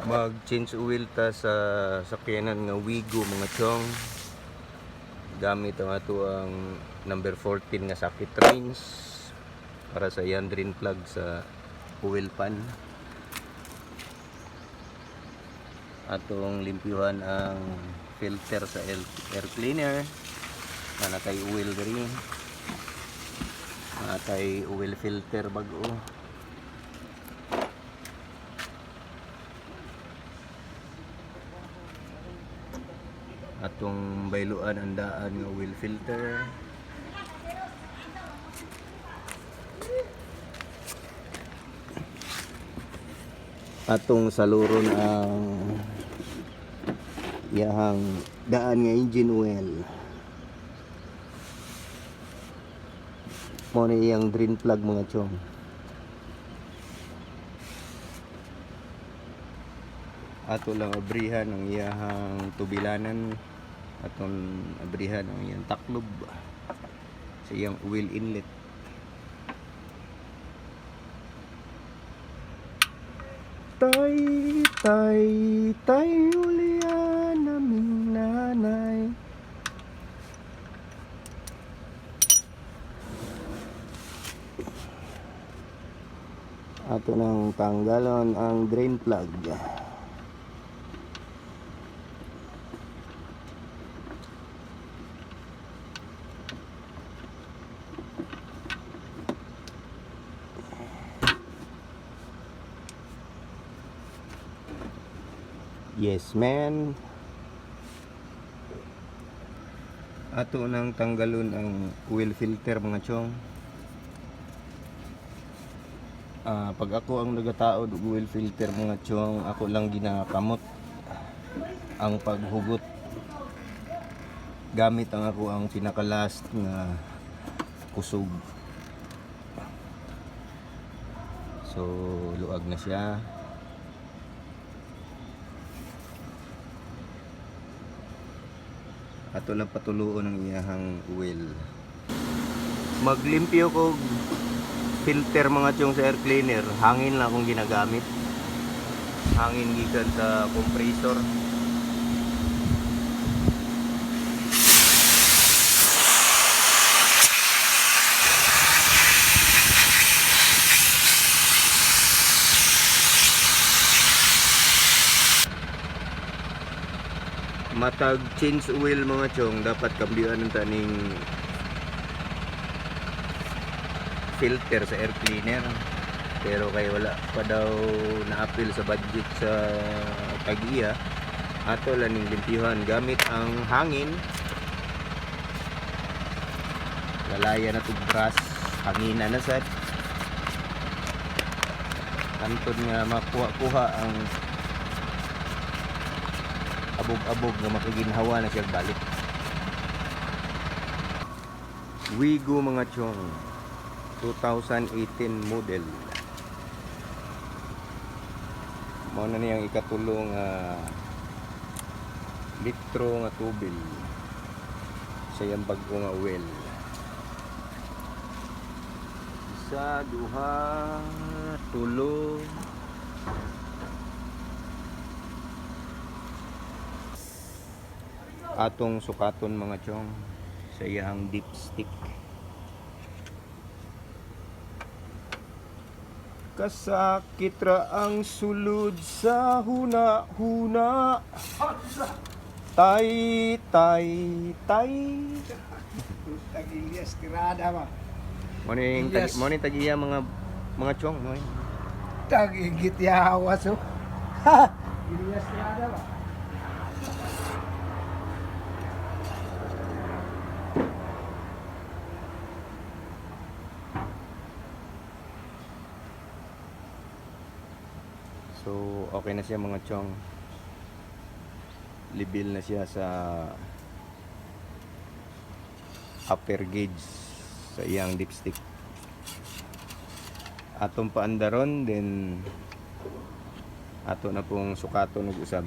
Mag change oil ta sa sakyanan nga Wigo mga chong. Gamit ang ato ang number 14 nga socket range para sa yan drain plug sa oil pan. Atong limpyuhan ang filter sa air cleaner na natay oil diri. Natay oil filter bago. Atong bayluan ang daan nga oil filter. Atong saluron ang yahang daan nga engine oil. Mo ni yang drain plug mga chong. Ato lang abrihan ang iyahang tubilanan, atong abrihan ang iyang taklob sa iyang oil inlet. Tay, tay, tay, ulian naming nanay. Ato nang tanggalon ang drain plug. Yes, man. Ato nang tanggalon ang oil filter mga chong. Pag ako ang nagataod og oil filter mga chong, ako lang ginakamot ang paghugot. Gamit ang ako ang pinaka-last nga kusog. So, luag na siya. Ato lang patuluon ang iyahang oil. Maglimpyo ko filter mga chong sa air cleaner. Hangin lang akong ginagamit. Hangin gikan sa compressor. Matag change oil mga chong, dapat kambiyan ng taning filter sa air cleaner, pero kay wala pa daw na-appeal sa budget sa tag-iya. Ato lang ning limpyuhan gamit ang hangin. Lalaya na tug brush, hangina na sad antod nga makuha-kuha ang abog-abog nga makaginhawa na siya balik. Wigo mga chong, 2018 model. Mao na niyang ikatulong litro nga tubil sa iyang bago nga oil. Isa, duha, tulo. Atong sukaton mga chong sa iyang dipstick. Kasakit ra ang sulod sa huna-huna. Tay, tay, tay. Tagilias tirada ba? Morning tagiya mga chong mo. Tagigit yawas oh. Tagilias tirada ba? So okay na siya mga chong. Libil na siya sa upper gauge sa iyang dipstick. Atong paandaron, then ato na pong sukato ng usab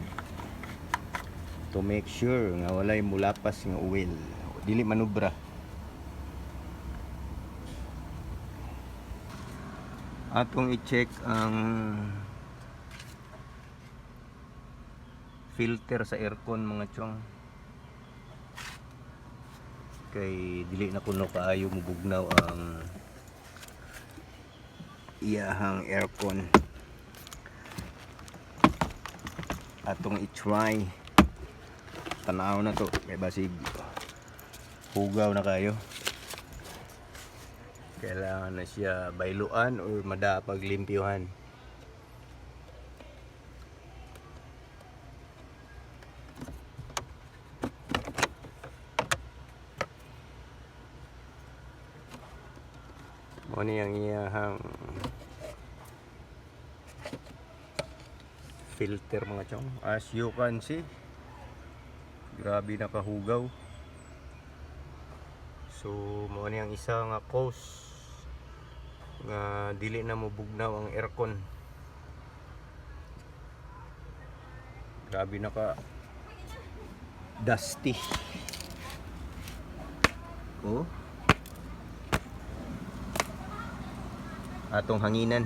to make sure nga walay mulapas nga oil, dili manubra. Atong i-check ang filter sa aircon mga chong. Kay dili na kuno kaayo mubugnaw ang iyahang aircon. Atong i-try. Tanaw na to kay basig hugaw na kayo. Kailangan na siya bayluan or madapag limpyuhan. Mo ni ang iyahang filter mga chong. As you can see, grabe nakahugaw. So mo ni ang isa nga cause nga dili na mubugnaw ang aircon. Grabe naka dusty. Oh. Atong hanginan.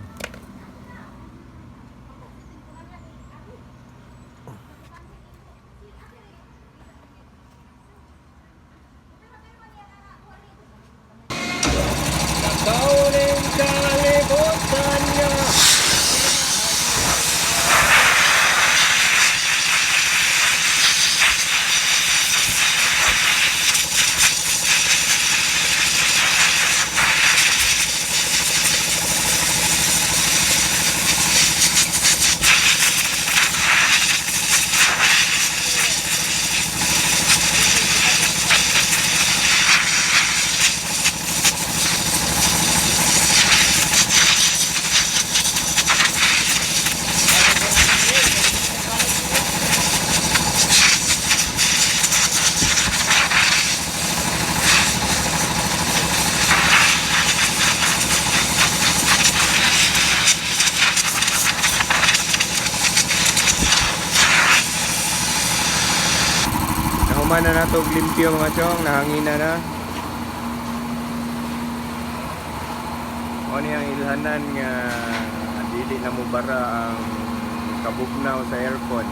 Kauling kalibutan niya. Nahuman na nato limpyo mga chong, nahangina na. O niyang ilhanan nga dili na mubara ang kabugnaw sa aircon.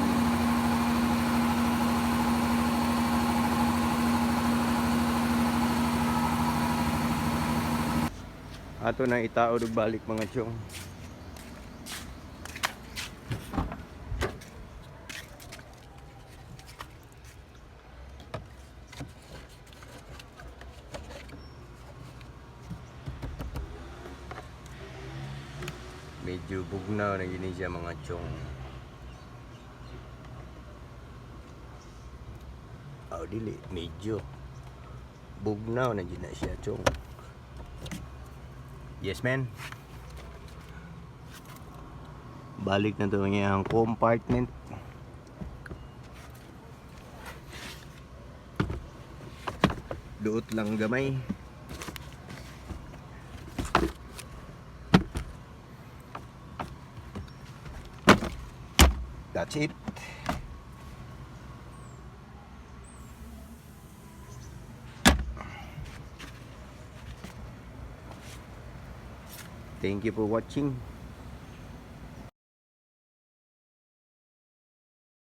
Ato na itaod og balik mga chong. Medyo bugnaw na gini siya mga chong. Oh, dili medyo bugnaw na gina siya chong. Yes man. Balik na to ang compartment. Duot lang gamay. That's it. Thank you for watching.